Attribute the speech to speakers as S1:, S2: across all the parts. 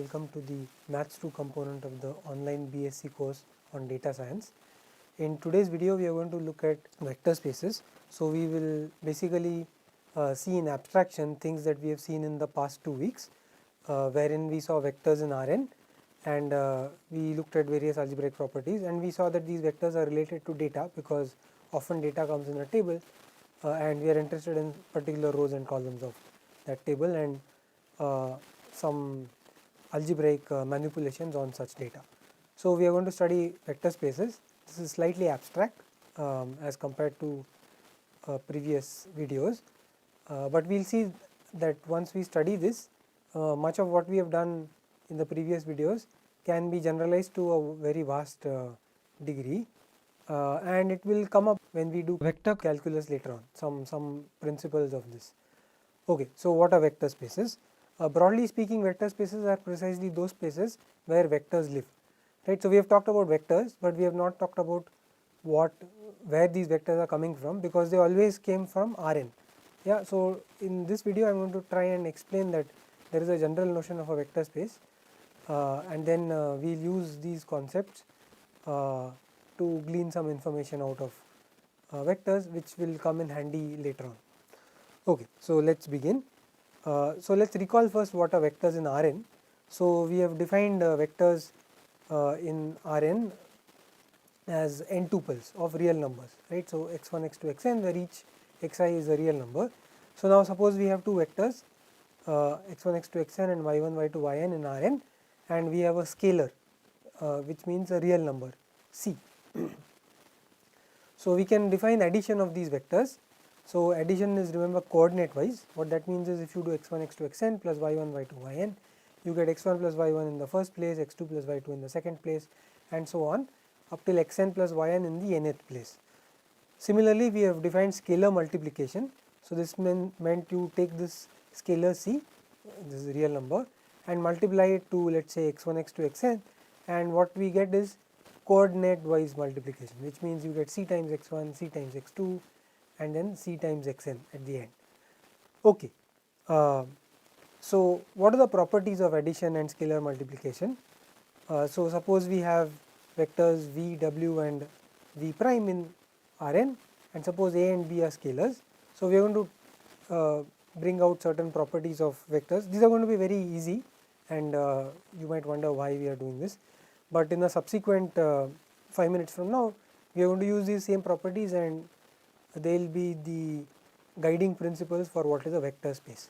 S1: welcome to the Maths 2 component of the online BSc course on data science. In today's video we are going to look at vector spaces. So we will basically see in abstraction things that we have seen in the past 2 weeks, wherein we saw vectors in Rn and we looked at various algebraic properties, and we saw that these vectors are related to data because often data comes in a table and we are interested in particular rows and columns of that table and some algebraic manipulations on such data. So we are going to study vector spaces. This is slightly abstract as compared to previous videos, but we will see that once we study this, much of what we have done in the previous videos can be generalized to a very vast degree, and it will come up when we do vector calculus later on, some principles of this. Okay, so what are vector spaces? Broadly speaking, vector spaces are precisely those spaces where vectors live, right? So we have talked about vectors, but we have not talked about where these vectors are coming from, because they always came from Rn. Yeah, so in this video I am going to try and explain that there is a general notion of a vector space, and then we will use these concepts to glean some information out of vectors, which will come in handy later on. Okay, so let's begin. So let's recall first what are vectors in Rn. So we have defined vectors in Rn as n tuples of real numbers, right? So x1, x2, xn, where each xi is a real number. So now suppose we have two vectors x1, x2, xn and y1, y2, yn in Rn, and we have a scalar which means a real number c. So we can define addition of these vectors. So addition is, remember, coordinate wise. What that means is if you do x1, x2, xn plus y1, y2, yn, you get x1 plus y1 in the first place, x2 plus y2 in the second place, and so on up till xn plus yn in the nth place. Similarly, we have defined scalar multiplication. So this meant you take this scalar c, this is a real number, and multiply it to, let us say, x1, x2, xn, and what we get is coordinate wise multiplication, which means you get c times x1, c times x2, and then c times xn at the end. Okay. So what are the properties of addition and scalar multiplication? So suppose we have vectors v, w and v prime in Rn, and suppose a and b are scalars. So we are going to bring out certain properties of vectors. These are going to be very easy, and you might wonder why we are doing this, but in the subsequent 5 minutes from now we are going to use these same properties, and they will be the guiding principles for what is a vector space.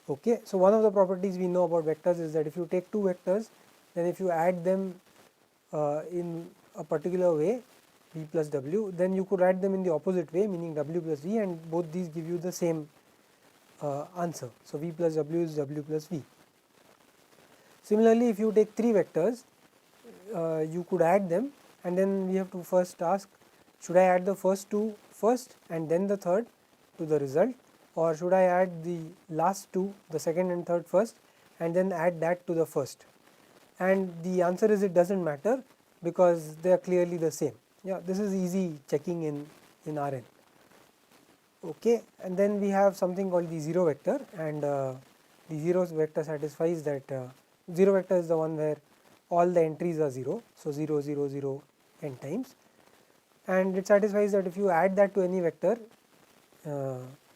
S1: Okay, so one of the properties we know about vectors is that if you take two vectors, then if you add them in a particular way, v plus w, then you could add them in the opposite way, meaning w plus v, and both these give you the same answer. So v plus w is w plus v. Similarly, if you take three vectors, you could add them, and then we have to first ask, should I add the first two first and then the third to the result, or should I add the last two, the second and third first, and then add that to the first? And the answer is it does not matter, because they are clearly the same. Yeah, this is easy checking in Rn. Okay, and then we have something called the zero vector, and the zero vector satisfies that zero vector is the one where all the entries are 0, so 0, 0, 0 n times, and it satisfies that if you add that to any vector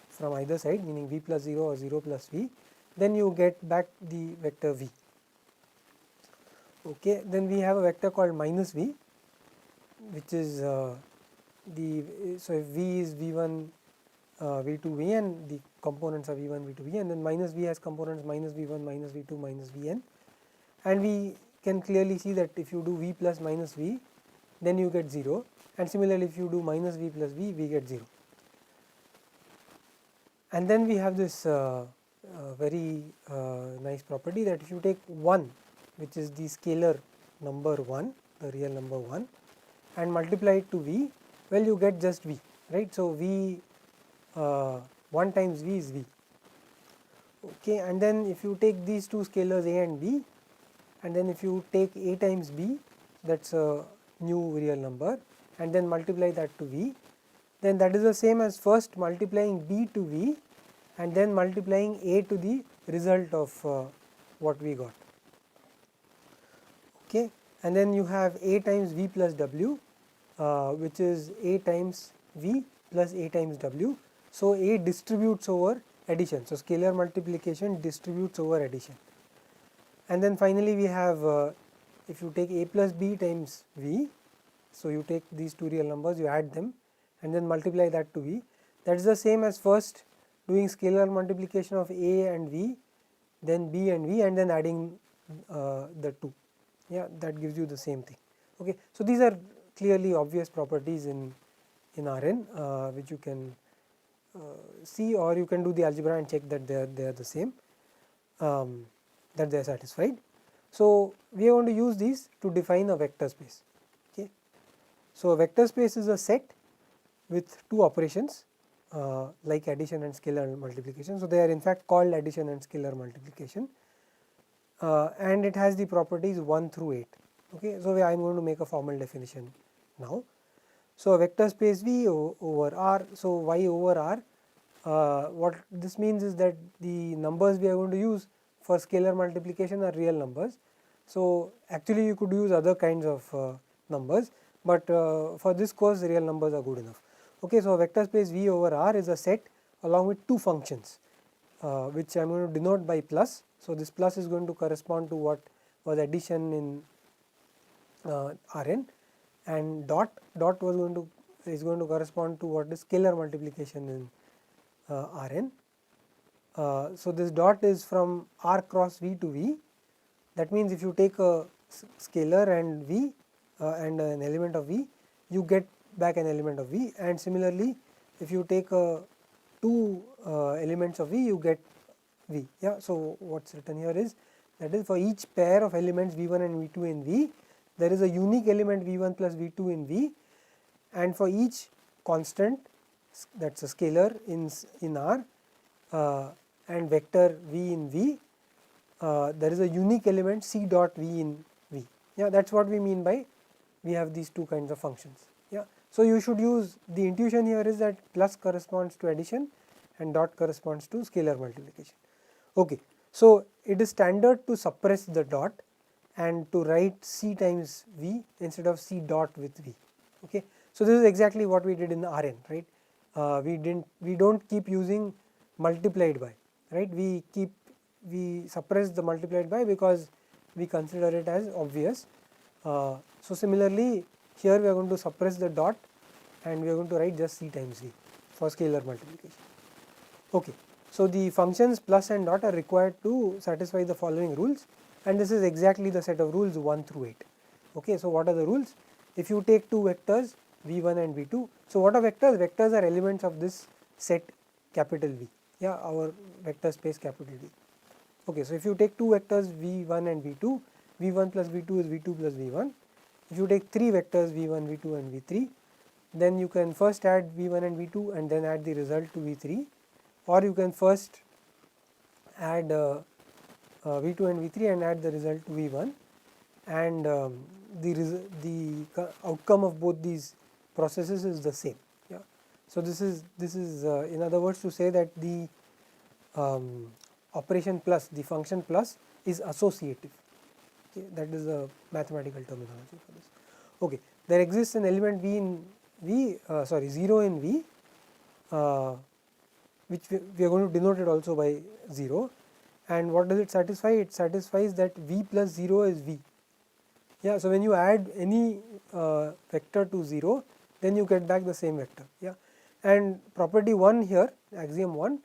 S1: from either side, meaning v plus 0 or 0 plus v, then you get back the vector v. Okay, then we have a vector called minus v, which is so if v is v1, v2, vn, the components are v1, v2, vn, and then minus v has components minus v1, minus v2, minus vn, and we can clearly see that if you do v plus minus v, then you get 0, and similarly if you do minus v plus v, we get 0. And then we have this very nice property that if you take 1, which is the scalar number 1, the real number 1, and multiply it to v, well, you get just v, right? So v 1 times v is v. Okay, and then if you take these two scalars a and b, and then if you take a times b, that is a new real number, and then multiply that to v, then that is the same as first multiplying b to v and then multiplying a to the result of what we got. okay, and then you have a times v plus w, which is a times v plus a times w. So a distributes over addition, so scalar multiplication distributes over addition. And then finally we have, if you take a plus b times v, so you take these two real numbers, you add them and then multiply that to v. That is the same as first doing scalar multiplication of a and v, then b and v, and then adding the 2. Yeah, that gives you the same thing. Okay, so these are clearly obvious properties in Rn, which you can see, or you can do the algebra and check that they are the same, that they are satisfied. So we are going to use these to define a vector space. Okay, so a vector space is a set with two operations like addition and scalar multiplication. So they are in fact called addition and scalar multiplication, and it has the properties 1 through 8. Okay, so I am going to make a formal definition now. So a vector space V over R, so Y over R, what this means is that the numbers we are going to use for scalar multiplication are real numbers. So actually you could use other kinds of numbers, but for this course real numbers are good enough. Okay, so a vector space V over R is a set along with two functions, which I am going to denote by plus. So this plus is going to correspond to what was addition in Rn, and dot is going to correspond to what is scalar multiplication in Rn. So this dot is from R cross V to V. That means if you take a scalar and V and an element of V, you get back an element of V, and similarly if you take two elements of V, you get V. Yeah, so what's written here is, that is, for each pair of elements V1 and V2 in V, there is a unique element V1 plus V2 in V, and for each constant, that is a scalar in R, and vector V in V, there is a unique element C dot V in V. Yeah, that is what we mean by we have these two kinds of functions. Yeah, so you should use, the intuition here is that plus corresponds to addition and dot corresponds to scalar multiplication. Okay, so it is standard to suppress the dot and to write C times V instead of C dot with V. Okay, so this is exactly what we did in the Rn, right? We don't keep using multiplied by, right? We suppress the multiplied by because we consider it as obvious. So similarly here we are going to suppress the dot and we are going to write just C times V for scalar multiplication. Okay, so the functions plus and dot are required to satisfy the following rules, and this is exactly the set of rules 1 through 8. Okay, so what are the rules? If you take two vectors V1 and V2, so what are vectors? Vectors are elements of this set capital V, yeah, our vector space capital V. Okay, so if you take two vectors V1 and V2, V1 plus V2 is V2 plus V1. If you take three vectors V1, V2 and V3, then you can first add V1 and V2 and then add the result to V3, or you can first add V2 and V3 and add the result to V1, and the outcome of both these processes is the same. Yeah, so this is in other words to say that the operation plus, the function plus, is associative. Okay, that is the mathematical terminology for this. Okay, there exists an element V in V, 0 in V, which we are going to denote it also by 0, and what does it satisfy? It satisfies that V plus 0 is V. Yeah, so when you add any vector to 0, then you get back the same vector. Yeah, and property 1 here, axiom 1,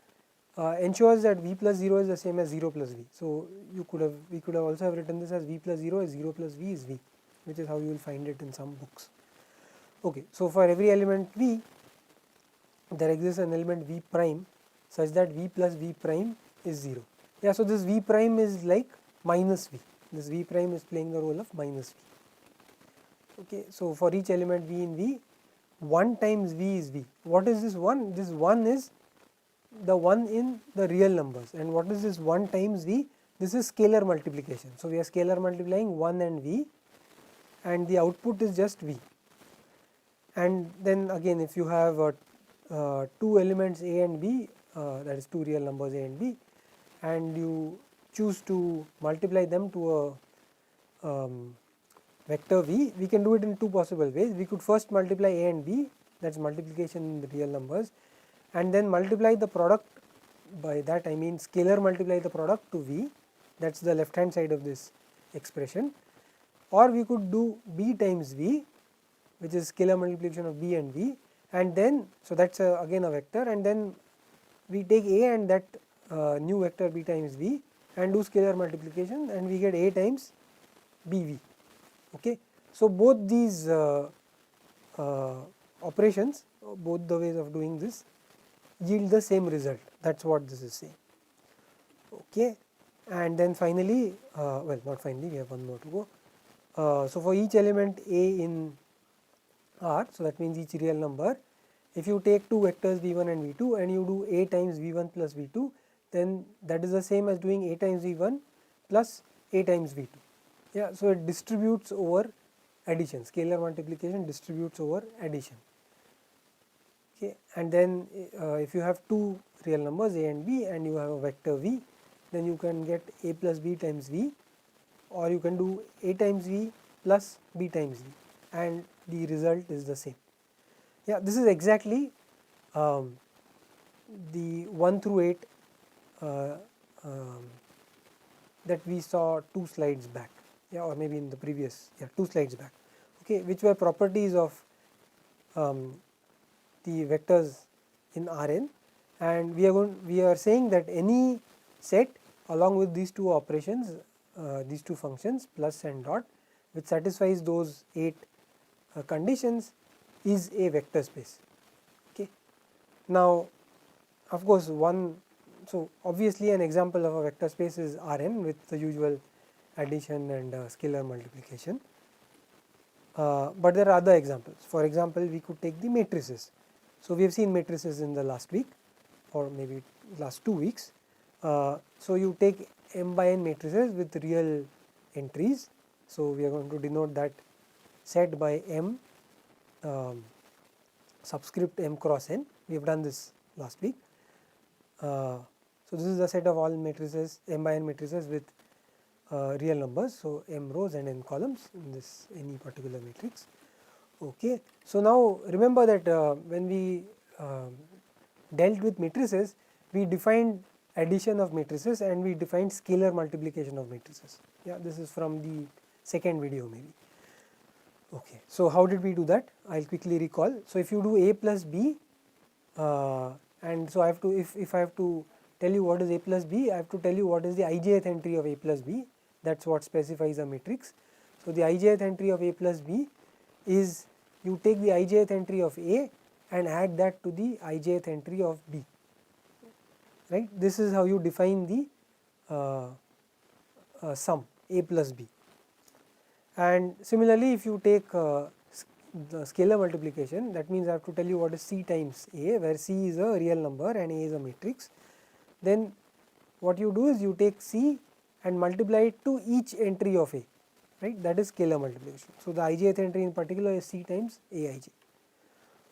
S1: ensures that V plus 0 is the same as 0 plus V. So we could have also have written this as V plus 0 is 0 plus V is V, which is how you will find it in some books. Okay, so for every element V, there exists an element V prime such that V plus V prime is 0. Yeah, so this V prime is like minus V. This V prime is playing the role of minus V. Okay, so for each element V in V, 1 times V is V. What is this 1? This 1 is the 1 in the real numbers. And what is this 1 times V? This is scalar multiplication. So we are scalar multiplying 1 and V, and the output is just V. And then again, if you have two elements A and B, that is two real numbers A and B, and you choose to multiply them to a vector v, we can do it in two possible ways. We could first multiply a and b, that is multiplication in the real numbers, and then multiply the product, by that I mean scalar multiply the product to v, that is the left hand side of this expression, or we could do b times v, which is scalar multiplication of b and v, and then, so that is again a vector, and then we take a and that new vector b times v and do scalar multiplication, and we get a times bv. Okay. So, both these operations, both the ways of doing this yield the same result, that is what this is saying. Okay. And then finally, well, not finally, we have one more to go. So, for each element a in R, so that means each real number, if you take two vectors v1 and v2 and you do a times v1 plus v2, then that is the same as doing a times v1 plus a times v2. Yeah, so it distributes over addition, scalar multiplication distributes over addition. Okay, and then if you have two real numbers a and b and you have a vector v, then you can get a plus b times v, or you can do a times v plus b times v, and the result is the same. Yeah, this is exactly the 1 through 8 that we saw 2 slides back, yeah, or maybe in the previous, yeah, 2 slides back, okay, which were properties of the vectors in Rn, and we are saying that any set along with these two operations, these two functions plus and dot, which satisfies those 8 conditions, is a vector space. Okay. Now, of course, so obviously an example of a vector space is Rn with the usual addition and scalar multiplication, but there are other examples. For example, we could take the matrices. So, we have seen matrices in the last week or maybe last 2 weeks. So, you take m by n matrices with real entries. So, we are going to denote that set by m subscript m cross n. We have done this last week. So, this is the set of all matrices, m by n matrices with real numbers. So, m rows and n columns in this any particular matrix. Okay. So, now remember that when we dealt with matrices, we defined addition of matrices and we defined scalar multiplication of matrices. Yeah, this is from the second video maybe. Okay. So, how did we do that? I will quickly recall. So, if you do a plus b and so I have to, if I have to tell you what is a plus b, I have to tell you what is the ijth entry of a plus b, that is what specifies a matrix. So, the ijth entry of a plus b is you take the ijth entry of a and add that to the ijth entry of b, right. This is how you define the sum a plus b. And similarly, if you take the scalar multiplication, that means I have to tell you what is c times a, where c is a real number and a is a matrix. Then what you do is you take c and multiply it to each entry of a, right, that is scalar multiplication. So, the ijth entry in particular is c times aij.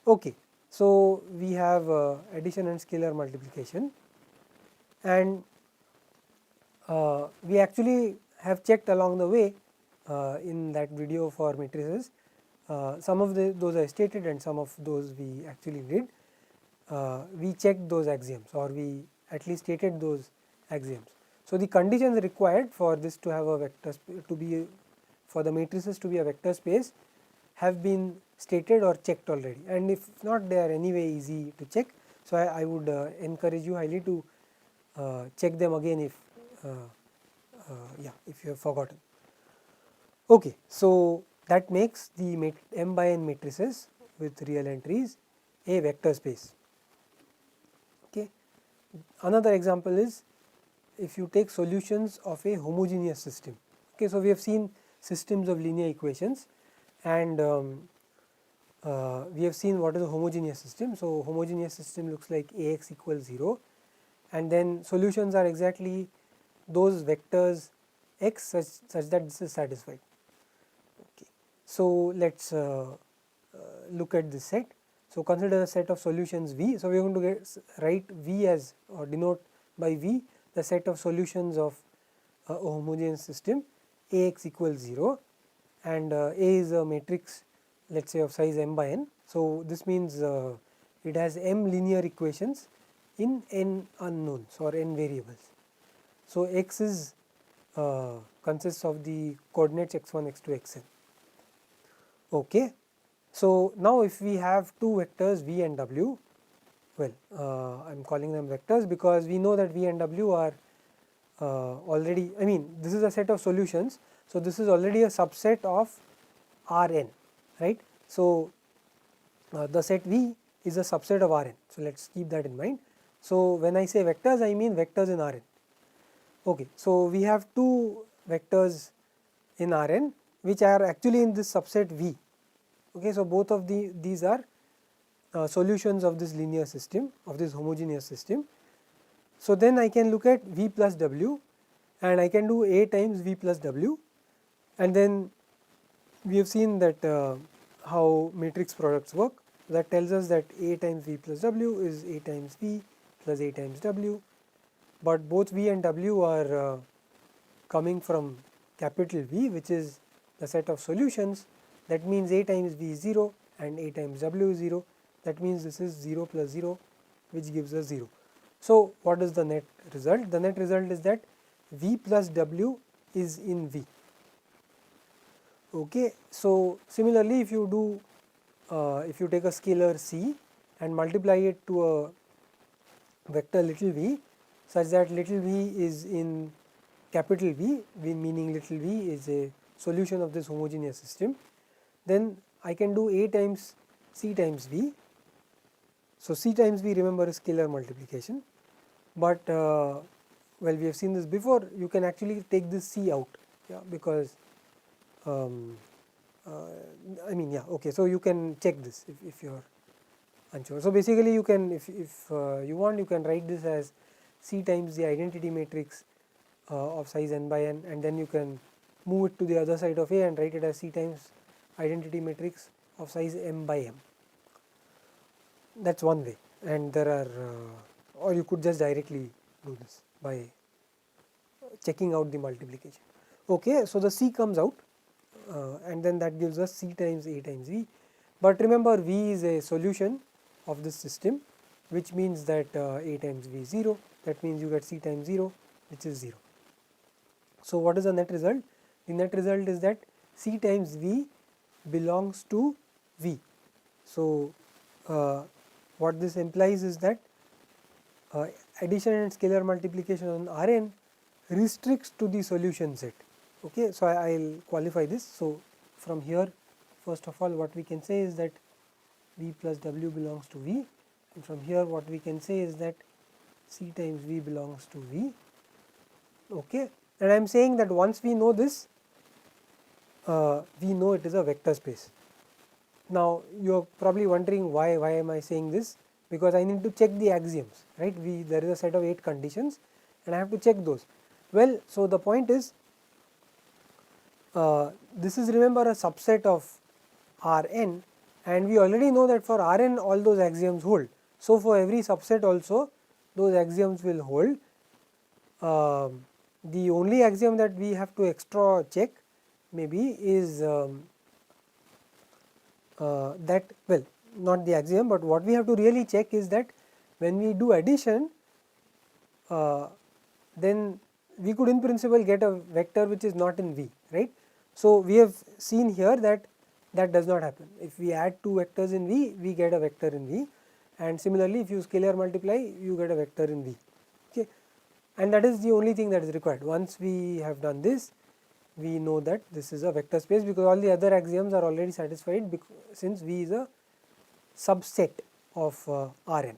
S1: Okay. So, we have addition and scalar multiplication, and we actually have checked along the way in that video for matrices. Some of those I stated and some of those we actually did. We checked those axioms, or we at least stated those axioms. So, the conditions required for this to have a vector to be, for the matrices to be a vector space, have been stated or checked already, and if not, they are anyway easy to check. So, I would encourage you highly to check them again if if you have forgotten. Okay. So, that makes the m by n matrices with real entries a vector space. Okay. Another example is if you take solutions of a homogeneous system. Okay. So, we have seen systems of linear equations, and we have seen what is a homogeneous system. So, homogeneous system looks like Ax equals 0, and then solutions are exactly those vectors x such that this is satisfied. Okay. So, let us look at this set. So, consider a set of solutions V. So, we are going to write V as, or denote by V the set of solutions of a homogeneous system Ax equals 0, and A is a matrix, let us say, of size m by n. So, this means it has m linear equations in n unknowns or n variables. So, x is consists of the coordinates x1, x2, xn. Okay. So, now if we have two vectors v and w, well, I am calling them vectors because we know that v and w are already, I mean, this is a set of solutions. So, this is already a subset of Rn, right. So, the set V is a subset of Rn. So, let us keep that in mind. So, when I say vectors, I mean vectors in Rn. Okay. So, we have two vectors in Rn which are actually in this subset V. Okay. So, both of these are solutions of this linear system, of this homogeneous system. So, then I can look at V plus W and I can do A times V plus W, and then we have seen that how matrix products work. That tells us that A times V plus W is A times V plus A times W, but both V and W are coming from capital V, which is the set of solutions. That means A times V is 0 and A times W is 0. That means this is 0 plus 0, which gives us 0. So, what is the net result? The net result is that V plus W is in V. Okay. So, similarly, if you do if you take a scalar C and multiply it to a vector little v such that little v is in capital V, meaning little v is a solution of this homogeneous system, then I can do A times C times V. So, C times V, remember, is scalar multiplication, but well, we have seen this before, you can actually take this C out, yeah, because I mean, yeah, okay. So, you can check this if you are unsure. So, basically you can, if you want, you can write this as C times the identity matrix of size n by n, and then you can move it to the other side of A and write it as C times identity matrix of size m by m. That is one way, and there are or you could just directly do this by checking out the multiplication. Okay. So, the C comes out and then that gives us C times A times V, but remember V is a solution of this system, which means that A times V is 0, that means you get C times 0, which is 0. So, what is the net result? The net result is that C times V belongs to V. So, what this implies is that addition and scalar multiplication on Rn restricts to the solution set. Okay. So, I will qualify this. So, from here, first of all, what we can say is that V plus W belongs to V, and from here what we can say is that C times V belongs to V. Okay. And I am saying that once we know this, we know it is a vector space. Now, you are probably wondering why am I saying this? Because I need to check the axioms, right. There is a set of 8 conditions and I have to check those. Well, so the point is this is, remember, a subset of Rn, and we already know that for Rn all those axioms hold. So, for every subset also those axioms will hold. The only axiom that we have to extra check maybe is that, well, not the axiom, but what we have to really check is that when we do addition, then we could in principle get a vector which is not in V, right. So, we have seen here that that does not happen. If we add two vectors in V, we get a vector in V, and similarly if you scalar multiply, you get a vector in V. Okay. And that is the only thing that is required. Once we have done this, we know that this is a vector space, because all the other axioms are already satisfied, since V is a subset of Rn.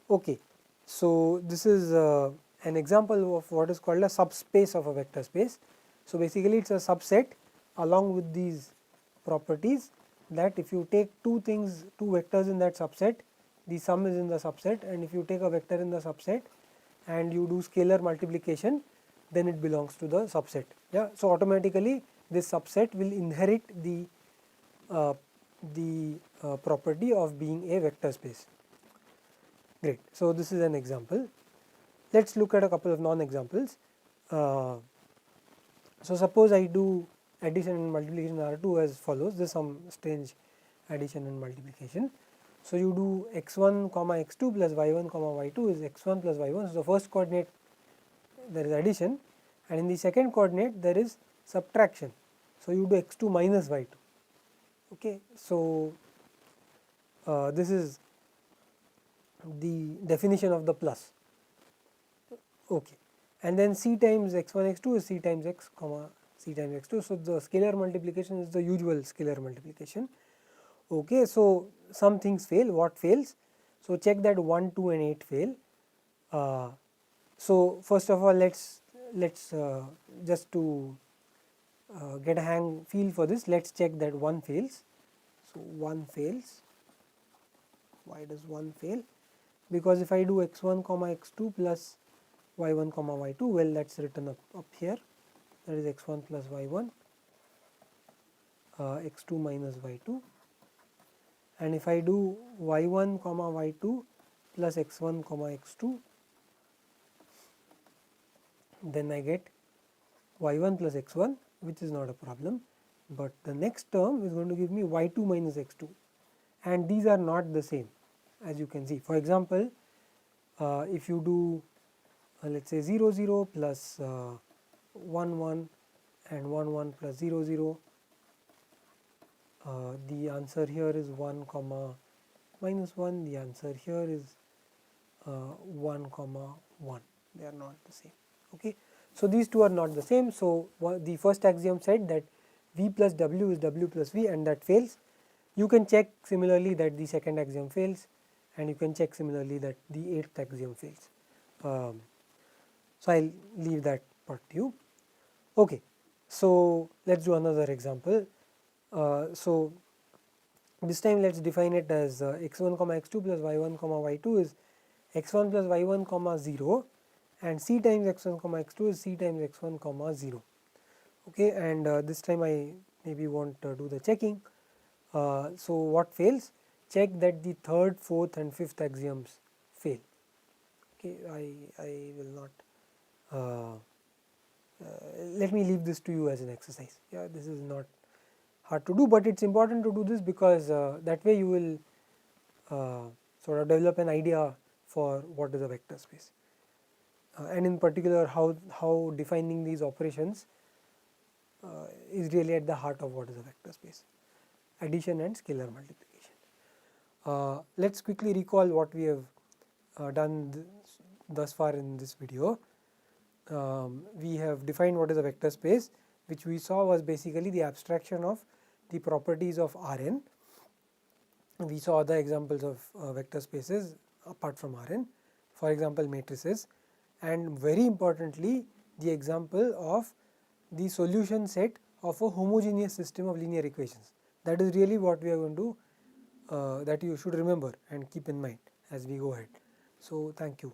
S1: Okay. So, this is an example of what is called a subspace of a vector space. So, basically it is a subset along with these properties, that if you take two vectors in that subset, the sum is in the subset, and if you take a vector in the subset and you do scalar multiplication, then it belongs to the subset. Yeah. So, automatically this subset will inherit the property of being a vector space. Great. So, this is an example. Let us look at a couple of non examples. So, suppose I do addition and multiplication in R2 as follows. This is some strange addition and multiplication. So you do x1 comma x2 plus y1 comma y2 is x1 plus y1. So the first coordinate there is addition, and in the second coordinate there is subtraction. So you do x2 minus y2. Okay, so this is the definition of the plus. Okay, and then c times x1 x2 is c times x comma c times x2. So the scalar multiplication is the usual scalar multiplication. Okay, so some things fail. What fails? So check that 1, 2 and 8 fail. So first of all, let's just to get a feel for this, let's check that 1 fails. So 1 fails. Why does 1 fail? Because if I do x1 comma x2 plus y1 comma y2, well, that's written up here, that is x1 plus y1, x2 minus y2, and if I do y1 comma y2 plus x1 comma x2, then I get y1 plus x1, which is not a problem, but the next term is going to give me y2 minus x2, and these are not the same, as you can see. For example, if you do let us say 0 0 plus 1 1 and 1 1 plus 0 0, the answer here is 1 comma minus 1, the answer here is 1 comma 1, they are not the same. Okay. So these two are not the same. So the first axiom said that v plus w is w plus v, and that fails. You can check similarly that the second axiom fails, and you can check similarly that the eighth axiom fails. So I will leave that part to you. Okay. So let us do another example. So this time let us define it as x1 comma x2 plus y1 comma y2 is x1 plus y1 comma 0, and c times x1 comma x2 is c times x1 comma 0. Okay, and this time I maybe won't do the checking. So what fails? Check that the third, fourth and fifth axioms fail. Okay, I will not let me leave this to you as an exercise. Yeah, this is not hard to do, but it's important to do this because that way you will sort of develop an idea for what is a vector space, and in particular how defining these operations is really at the heart of what is a vector space, addition and scalar multiplication. Let us quickly recall what we have done thus far in this video. We have defined what is a vector space, which we saw was basically the abstraction of the properties of Rn. We saw other examples of vector spaces apart from Rn, for example matrices, and very importantly the example of the solution set of a homogeneous system of linear equations. That is really what we are going to that you should remember and keep in mind as we go ahead. So thank you.